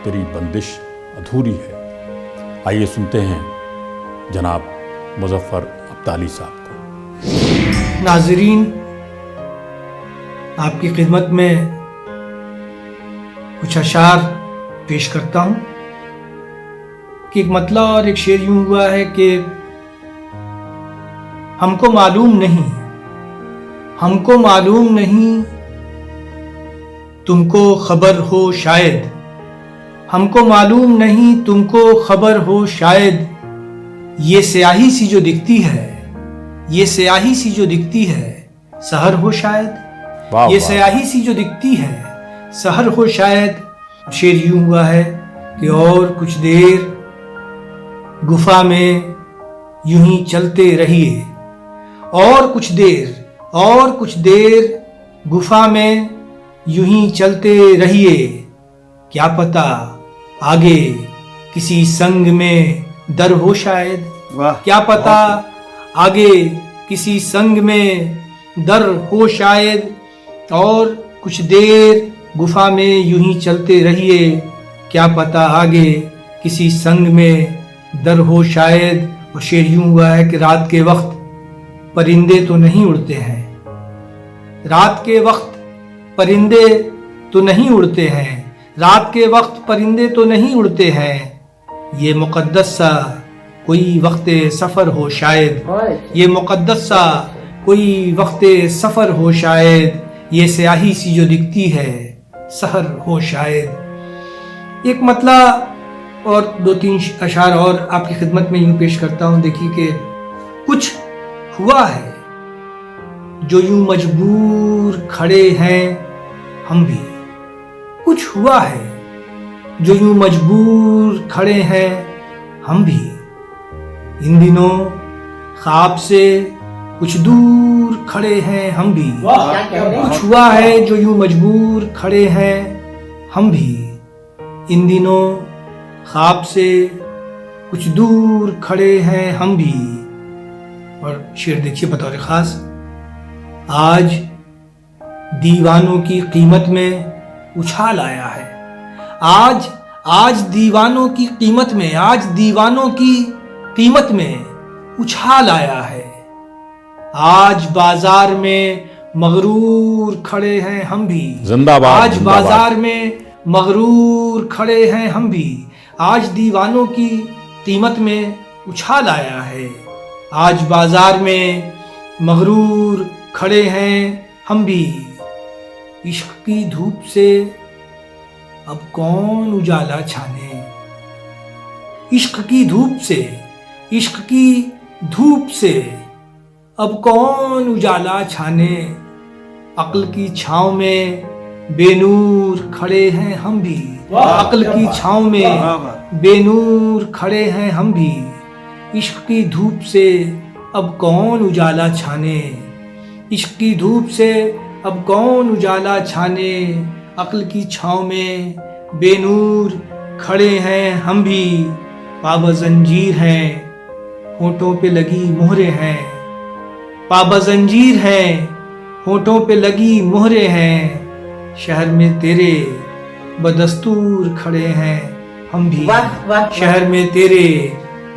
तेरी बंदिश अधूरी है। आइए सुनते हैं जनाब मुजफ्फर अब्दाली साहब को। नाजरीन, आपकी खिदमत में कुछ अशार पेश करता हूँ कि एक मतला और एक शेर यूं हुआ है कि हमको मालूम नहीं, हमको मालूम नहीं, तुमको खबर हो शायद, हमको मालूम नहीं, तुमको खबर हो शायद, ये स्याही सी जो दिखती है, ये स्याही सी जो दिखती है, सहर हो शायद, वाह, ये वाह। स्याही सी जो दिखती है, सहर हो शायद। शेर यूं हुआ है कि और कुछ देर गुफा में यूं ही चलते रहिए, और कुछ देर, और कुछ देर गुफा में यूं ही चलते रहिए, क्या पता आगे किसी संग में दर हो शायद, वाह, क्या पता आगे किसी संग में दर हो शायद। और कुछ देर गुफा में यूं ही चलते रहिए, क्या पता आगे किसी संग में दर हो शायद। और शेर यूं हुआ है कि रात के वक्त परिंदे तो नहीं उड़ते हैं, रात के वक्त परिंदे तो नहीं उड़ते हैं, रात के वक्त परिंदे तो नहीं उड़ते हैं, ये मुक़द्दस सा कोई वक्त सफ़र हो शायद, बहुत ये मुक़द्दस सा कोई वक्त सफ़र हो शायद, ये स्याही सी जो दिखती है सहर हो शायद। एक मतला और 2-3 अशार और आपकी खिदमत में यूं पेश करता हूं। देखिए कि कुछ हुआ है जो यूं मजबूर खड़े हैं हम भी, कुछ हुआ है जो यूं मजबूर खड़े हैं हम भी, इन दिनों ख्वाब से कुछ दूर खड़े हैं हम भी। क्या कह रहे हैं? कुछ हुआ है जो यूं मजबूर खड़े हैं हम भी, इन दिनों ख्वाब से कुछ दूर खड़े हैं हम भी। और शेर देखिए बतौर खास, आज दीवानों की कीमत में उछाल आया है, आज दीवानों की कीमत में, आज दीवानों की कीमत में उछाल आया है। आज बाजार में मगरूर खड़े हैं हम भी, जिंदाबाद, आज जिंदाबाद। बाजार में मगरूर खड़े हैं हम भी, आज दीवानों की कीमत में उछाल आया है। आज बाजार में मगरूर खड़े हैं हम भी, इश्क की धूप से अब कौन उजाला छाने, इश्क की धूप से, इश्क की धूप से अब कौन उजाला छाने, अक्ल की छांव में बेनूर खड़े हैं हम भी, अक्ल की छांव में बेनूर खड़े हैं हम भी, इश्क की धूप से अब कौन उजाला छाने, इश्क की धूप से अब कौन उजाला छाने, अक्ल की छांव में बेनूर खड़े हैं हम भी। पाबा जंजीर हैं, होठों पे लगी मोहरें हैं, पाबा जंजीर हैं, होठों पे लगी मोहरें हैं, शहर में तेरे बदस्तूर खड़े हैं हम भी, वाह, वाह, वाह। शहर में तेरे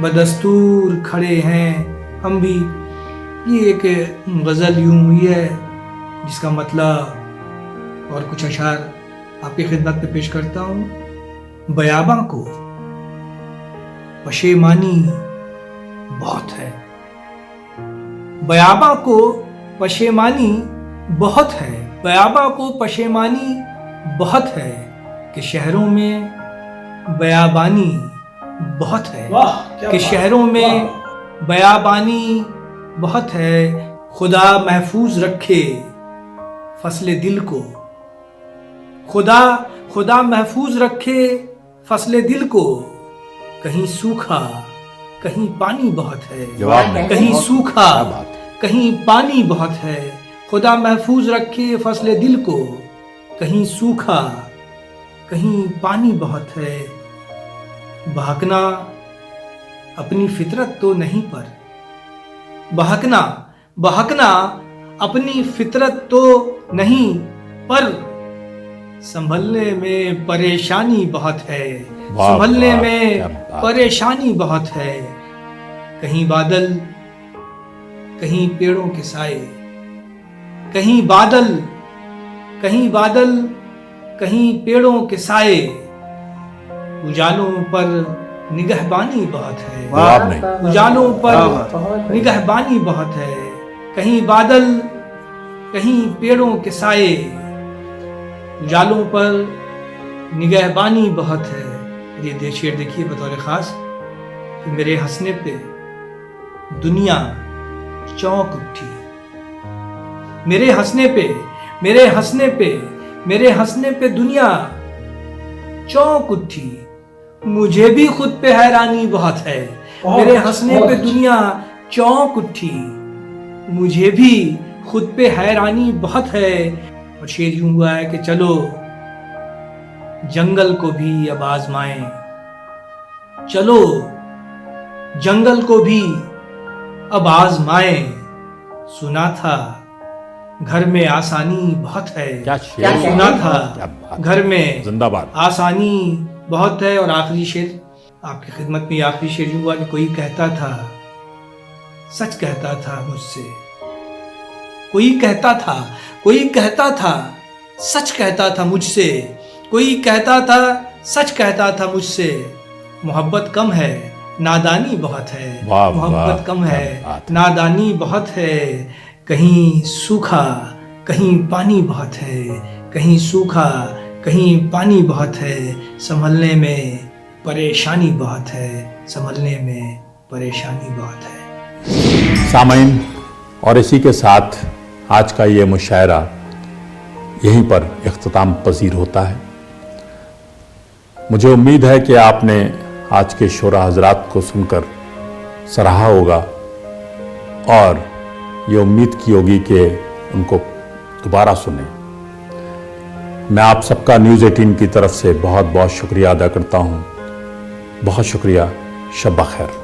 बदस्तूर खड़े हैं हम भी। ये एक गज़ल यूं हुई है जिसका मतलब और कुछ अशार आपकी खिदमत में पेश करता हूँ। बयाबा को पशेमानी बहुत है, बयाबा को पशेमानी बहुत है, बयाबा को पशेमानी बहुत है कि शहरों में बयाबानी बहुत है, कि शहरों में बयाबानी बहुत है। खुदा महफूज रखे फसले दिल को, खुदा महफूज रखे फसले दिल को, कहीं सूखा कहीं पानी बहुत है, जवाब नहीं। कहीं सूखा क्या बात है। कहीं पानी बहुत है। खुदा महफूज रखे फसले दिल को, कहीं सूखा कहीं पानी बहुत है। बहकना अपनी फितरत तो नहीं पर, बहकना अपनी फितरत तो नहीं पर, संभलने में परेशानी बहुत है, वाह, संभलने वाह, में क्या बात। परेशानी बहुत है। कहीं बादल कहीं पेड़ों के साए, कहीं बादल कहीं पेड़ों के साए, उजालों पर निगहबानी बहुत है, जवाब नहीं। उजालों पर बहुत निगहबानी बहुत है। कहीं बादल कहीं पेड़ों के साए, उजालों पर निगहबानी बहुत है। ये शेर देखिए बतौर खास कि मेरे हंसने पे दुनिया चौंक उठी, मेरे हंसने पे दुनिया चौंक उठी। मुझे भी खुद पे हैरानी बहुत है, मेरे हंसने पे दुनिया चौंक उठी। मुझे भी खुद पे हैरानी बहुत है। और शेर यूं हुआ है कि चलो जंगल को भी अब आजमाएं, चलो जंगल को भी अब आजमाएं। सुना था घर में आसानी बहुत है, क्या शेर, सुना क्या था बात। घर में जिंदाबाद। आसानी बहुत है। और आखिरी शेर आपकी खिदमत में, आखिरी शेर यूं हुआ कि कोई कहता था, सच कहता था मुझसे, कोई कहता था सच कहता था मुझसे, कोई कहता था सच कहता था मुझसे, मोहब्बत कम है नादानी बहुत है। वाह, वाह, मोहब्बत कम क्या है बात है। नादानी बहुत है। कहीं सूखा कहीं पानी बहुत है, कहीं सूखा कहीं पानी बहुत है। संभलने में परेशानी बहुत है, संभलने में परेशानी बहुत है। सामईन, और इसी के साथ आज का ये मुशायरा यहीं पर इख्तिताम पजीर होता है। मुझे उम्मीद है कि आपने आज के शोरा हजरात को सुनकर सराहा होगा और ये उम्मीद की होगी कि उनको दोबारा सुने। मैं आप सबका न्यूज़ 18 की तरफ से बहुत बहुत शुक्रिया अदा करता हूँ। बहुत शुक्रिया। शब बखैर।